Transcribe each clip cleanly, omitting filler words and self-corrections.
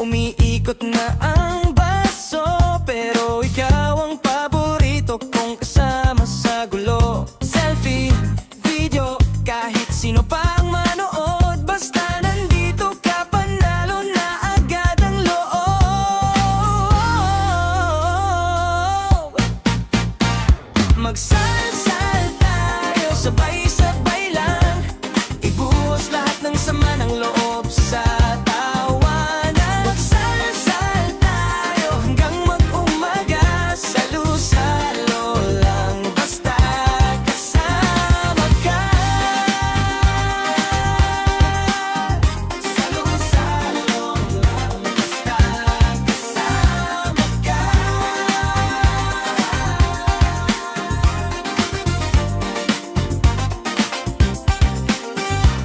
umiikot na ang baso, pero ikaw ang paborito kong kasama sa gulo. Selfie, video, kahit sino pa ang manood, basta nandito ka, panalo na agad ang loob. Magsalsal tayo, sabay-sabay lang, ibuhos lahat ng sama ng loob sa tawanan. Magsalsal tayo hanggang mag-umaga, salo-salo lang, basta kasama ka. Salo-salo lang, basta kasama ka.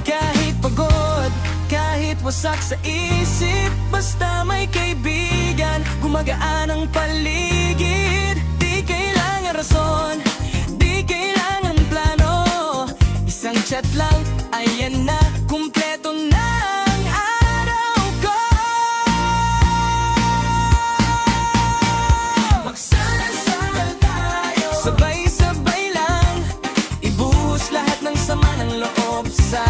Kahit pagod, kahit wasak sa isip, basta may kaibigan, gumagaan ang paligid. Di kailangan rason, di kailangan plano, isang chat lang, ayan na, kumpleto na ang araw ko. Magsalasal tayo, sabay-sabay lang, ibuhos lahat ng sama ng loob sa